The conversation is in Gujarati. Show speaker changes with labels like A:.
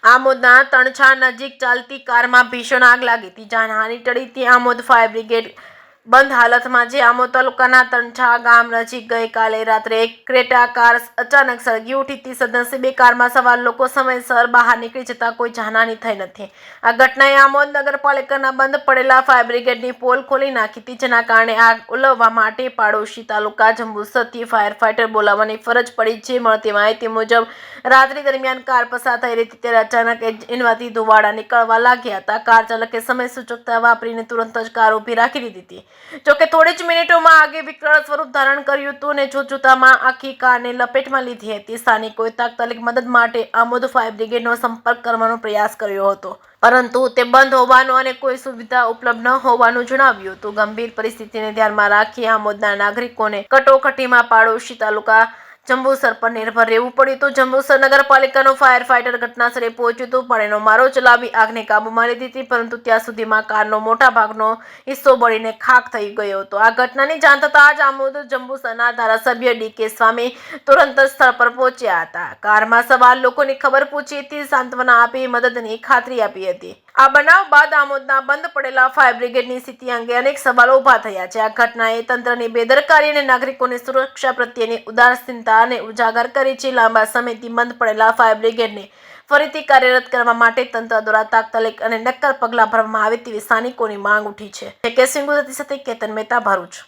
A: આમોદના તણછા નજીક ચાલતી કારમાં ભીષણ આગ લાગી હતી. જાનહાનિ ટળી હતી. આમોદ ફાયર બ્રિગેડ બંધ હાલતમાં છે. આમોદ તાલુકાના તણછા ગામ નજીક ગઈકાલે રાત્રે એક ક્રેટા કાર અચાનક સળગી ઉઠી હતી. સદનસીબે કારમાં સવાર લોકો સમયસર બહાર નીકળી જતા કોઈ જાનહાનિ થઈ નથી. આ ઘટનાએ આમોદ નગરપાલિકાના બંધ પડેલા ફાયર બ્રિગેડની પોલ ખોલી નાખી હતી, જેના કારણે આગ ઓલવવા માટે પાડોશી તાલુકા જંબુસરથી ફાયર ફાઈટર બોલાવવાની ફરજ પડી છે. મળતી માહિતી મુજબ રાત્રિ દરમિયાન કાર પસાર થઈ રહી હતી ત્યારે અચાનક એન્જિનમાંથી ધુવાડા નીકળવા લાગ્યા હતા. કાર ચાલકે સમય સૂચકતા વાપરીને તુરંત જ કાર ઊભી રાખી દીધી હતી. જોકે થોડી જ મિનિટોમાં આગે વિકરાળ સ્વરૂપ ધારણ કર્યું હતું અને જોતજોતામાં આખી કારને લપેટમાં લીધી હતી. સ્થાનિકોએ તાત્કાલિક મદદ માટે આમોદ ફાયર બ્રિગેડનો સંપર્ક કરવાનો પ્રયાસ કર્યો હતો, પરંતુ તે બંધ હોવાનું અને કોઈ સુવિધા ઉપલબ્ધ ન હોવાનું જણાવ્યું હતું. ગંભીર પરિસ્થિતિને ધ્યાનમાં રાખી આમોદના નાગરિકોને કટોકટીમાં પાડોશી તાલુકા જંબુસર પર નિર્ભર રહેવું પડ્યું હતું. જંબુસર નગરપાલિકાનું ફાયર ફાઈટર ઘટનાસ્થળે પહોંચ્યું હતું. પાણીનો મારો ચલાવી આગને કાબૂમાં લીધી હતી, પરંતુ ત્યાં સુધીમાં કારનો મોટા ભાગનો હિસ્સો બળીને ખાખ થઈ ગયો હતો. આ ઘટનાની જાણ થતાં જ આમોદ જંબુસરના ધારાસભ્ય ડી.કે. સ્વામી તુરંત સ્થળ પર પહોંચ્યા હતા. કારમાં સવાર લોકોની ખબર પૂછી હતી, સાંત્વના આપી મદદની ખાતરી આપી હતી. આ બનાવ બાદ આમોદના બંધ પડેલા ફાયર બ્રિગેડની સ્થિતિ અંગે અનેક સવાલો ઉભા થયા છે. આ ઘટનાએ તંત્રની બેદરકારી અને નાગરિકોની સુરક્ષા પ્રત્યેની ઉદાસીનતાને ઉજાગર કરી છે. લાંબા સમયથી બંધ પડેલા ફાયર બ્રિગેડને ફરીથી કાર્યરત કરવા માટે તંત્ર દ્વારા તાત્કાલિક અને નક્કર પગલાં ભરવામાં આવે તેવી સ્થાનિકોની માંગ ઉઠી છે. કે સિંહ ગુજરાતી સાથે કેતન મહેતા, ભરૂચ.